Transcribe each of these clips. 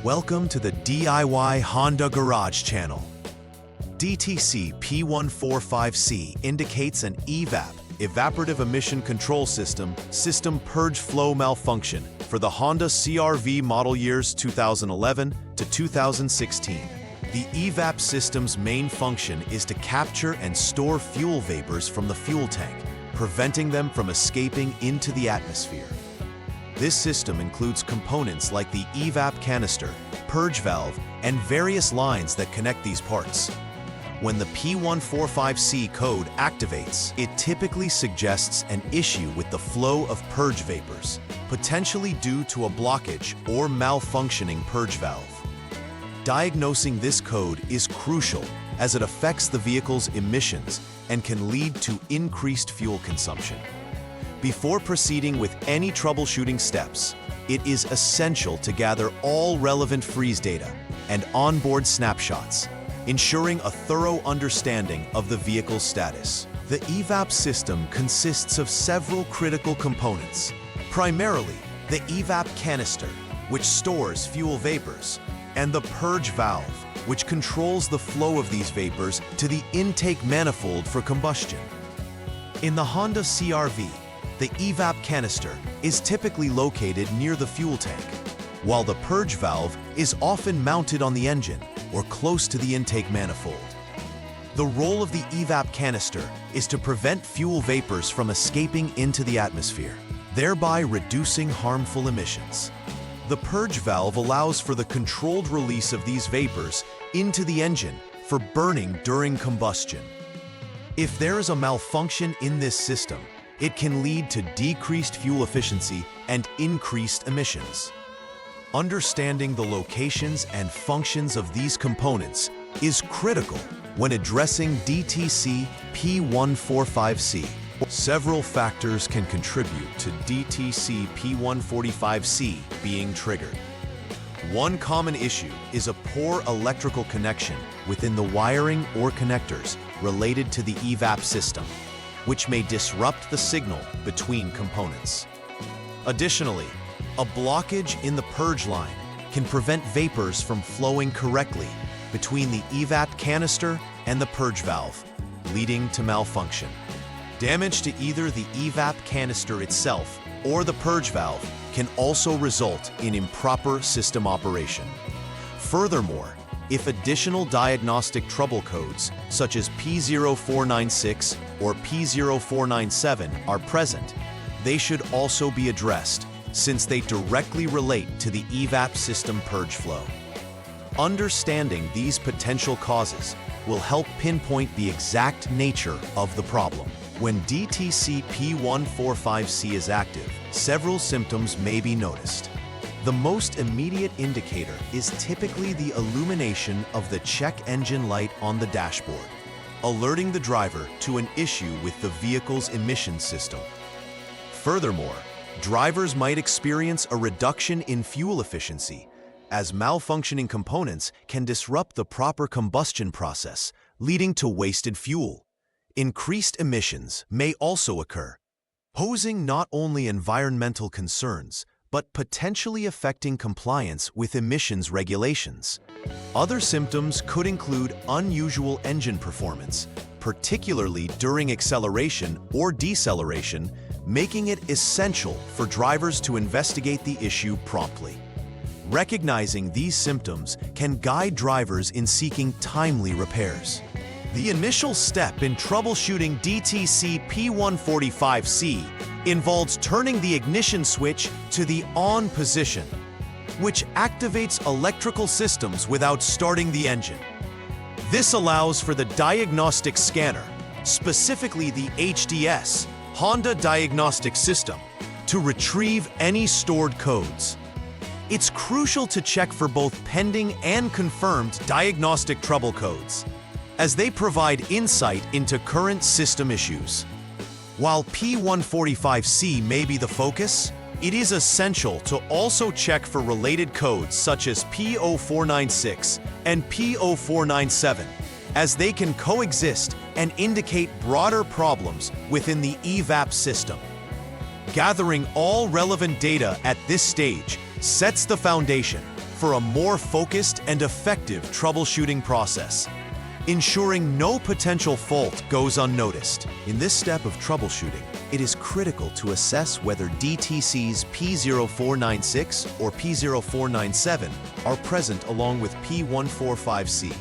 Welcome to the DIY Honda Garage channel. DTC P145C indicates an EVAP, Evaporative Emission Control System, Purge flow malfunction for the Honda CRV model years 2011 to 2016. The EVAP system's main function is to capture and store fuel vapors from the fuel tank, preventing them from escaping into the atmosphere. This system includes components like the EVAP canister, purge valve, and various lines that connect these parts. When the P145C code activates, it typically suggests an issue with the flow of purge vapors, potentially due to a blockage or malfunctioning purge valve. Diagnosing this code is crucial as it affects the vehicle's emissions and can lead to increased fuel consumption. Before proceeding with any troubleshooting steps, it is essential to gather all relevant freeze data and onboard snapshots, ensuring a thorough understanding of the vehicle's status. The EVAP system consists of several critical components, primarily the EVAP canister, which stores fuel vapors, and the purge valve, which controls the flow of these vapors to the intake manifold for combustion. In the Honda CRV, the EVAP canister is typically located near the fuel tank, while the purge valve is often mounted on the engine or close to the intake manifold. The role of the EVAP canister is to prevent fuel vapors from escaping into the atmosphere, thereby reducing harmful emissions. The purge valve allows for the controlled release of these vapors into the engine for burning during combustion. If there is a malfunction in this system, it can lead to decreased fuel efficiency and increased emissions. Understanding the locations and functions of these components is critical when addressing DTC P145C. Several factors can contribute to DTC P145C being triggered. One common issue is a poor electrical connection within the wiring or connectors related to the EVAP system, which may disrupt the signal between components. Additionally, a blockage in the purge line can prevent vapors from flowing correctly between the EVAP canister and the purge valve, leading to malfunction. Damage to either the EVAP canister itself or the purge valve can also result in improper system operation. Furthermore, if additional diagnostic trouble codes, such as P0496 or P0497, are present, they should also be addressed, since they directly relate to the EVAP system purge flow. Understanding these potential causes will help pinpoint the exact nature of the problem. When DTC P145C is active, several symptoms may be noticed. The most immediate indicator is typically the illumination of the check engine light on the dashboard, alerting the driver to an issue with the vehicle's emission system. Furthermore, drivers might experience a reduction in fuel efficiency, as malfunctioning components can disrupt the proper combustion process, leading to wasted fuel. Increased emissions may also occur, posing not only environmental concerns, but potentially affecting compliance with emissions regulations. Other symptoms could include unusual engine performance, particularly during acceleration or deceleration, making it essential for drivers to investigate the issue promptly. Recognizing these symptoms can guide drivers in seeking timely repairs. The initial step in troubleshooting DTC P145C involves turning the ignition switch to the on position, which activates electrical systems without starting the engine. This allows for the diagnostic scanner, specifically the HDS, Honda Diagnostics System, to retrieve any stored codes. It's crucial to check for both pending and confirmed diagnostic trouble codes, as they provide insight into current system issues. While P145C may be the focus, it is essential to also check for related codes such as P0496 and P0497, as they can coexist and indicate broader problems within the EVAP system. Gathering all relevant data at this stage sets the foundation for a more focused and effective troubleshooting process, ensuring no potential fault goes unnoticed. In this step of troubleshooting, it is critical to assess whether DTCs P145C or P14597 are present along with P145C.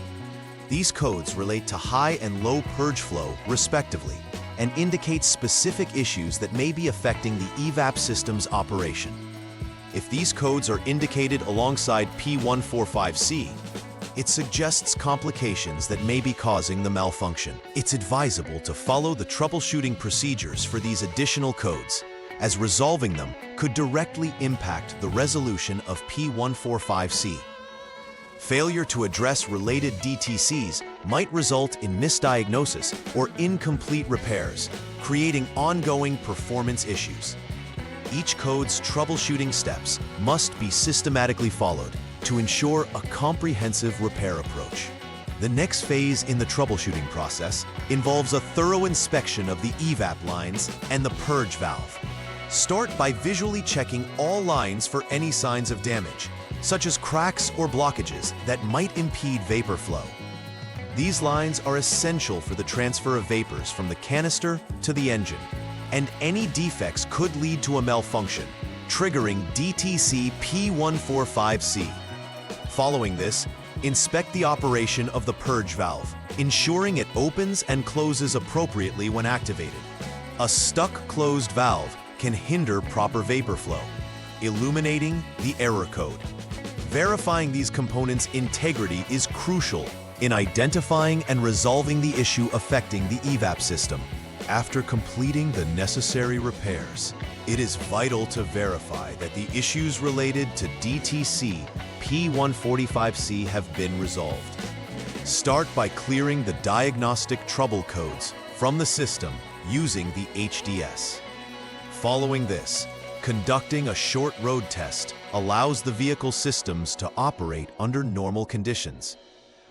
These codes relate to high and low purge flow, respectively, and indicate specific issues that may be affecting the EVAP system's operation. If these codes are indicated alongside P145C, it suggests complications that may be causing the malfunction. It's advisable to follow the troubleshooting procedures for these additional codes, as resolving them could directly impact the resolution of P145C. Failure to address related DTCs might result in misdiagnosis or incomplete repairs, creating ongoing performance issues. Each code's troubleshooting steps must be systematically followed to ensure a comprehensive repair approach. The next phase in the troubleshooting process involves a thorough inspection of the EVAP lines and the purge valve. Start by visually checking all lines for any signs of damage, such as cracks or blockages that might impede vapor flow. These lines are essential for the transfer of vapors from the canister to the engine, and any defects could lead to a malfunction, triggering DTC P145C. Following this, inspect the operation of the purge valve, ensuring it opens and closes appropriately when activated. A stuck closed valve can hinder proper vapor flow, illuminating the error code. Verifying these components' integrity is crucial in identifying and resolving the issue affecting the EVAP system. After completing the necessary repairs, it is vital to verify that the issues related to DTC P145C have been resolved. Start by clearing the diagnostic trouble codes from the system using the HDS. Following this, conducting a short road test allows the vehicle systems to operate under normal conditions,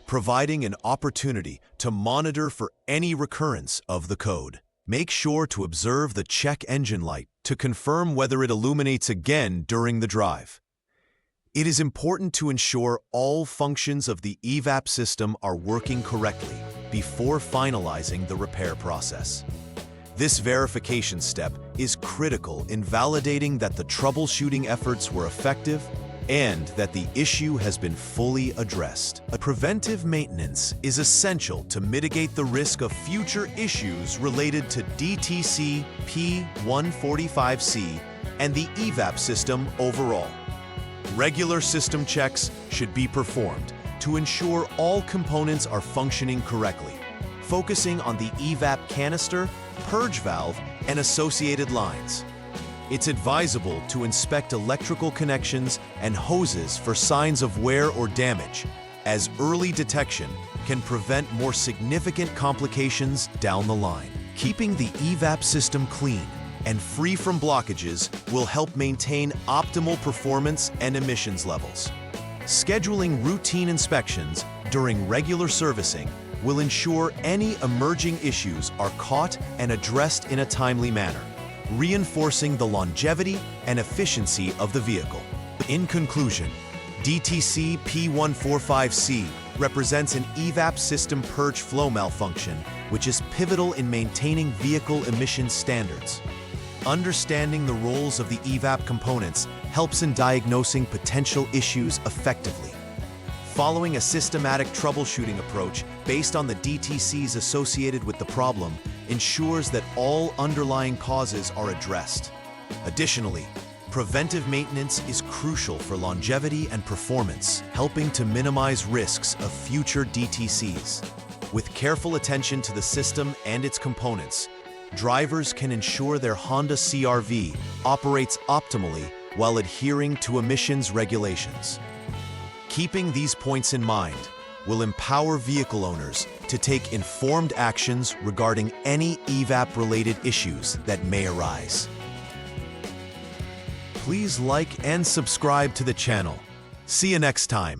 providing an opportunity to monitor for any recurrence of the code. Make sure to observe the check engine light to confirm whether it illuminates again during the drive. It is important to ensure all functions of the EVAP system are working correctly before finalizing the repair process. This verification step is critical in validating that the troubleshooting efforts were effective and that the issue has been fully addressed. A preventive maintenance is essential to mitigate the risk of future issues related to DTC P145C and the EVAP system overall. Regular system checks should be performed to ensure all components are functioning correctly, focusing on the EVAP canister, purge valve, and associated lines. It's advisable to inspect electrical connections and hoses for signs of wear or damage, as early detection can prevent more significant complications down the line. Keeping the EVAP system clean and free from blockages will help maintain optimal performance and emissions levels. Scheduling routine inspections during regular servicing will ensure any emerging issues are caught and addressed in a timely manner, reinforcing the longevity and efficiency of the vehicle. In conclusion, DTC P145C represents an EVAP system purge flow malfunction, which is pivotal in maintaining vehicle emission standards. Understanding the roles of the EVAP components helps in diagnosing potential issues effectively. Following a systematic troubleshooting approach based on the DTCs associated with the problem ensures that all underlying causes are addressed. Additionally, preventive maintenance is crucial for longevity and performance, helping to minimize risks of future DTCs. With careful attention to the system and its components, drivers can ensure their Honda CRV operates optimally while adhering to emissions regulations. Keeping these points in mind will empower vehicle owners to take informed actions regarding any EVAP-related issues that may arise. Please like and subscribe to the channel. See you next time.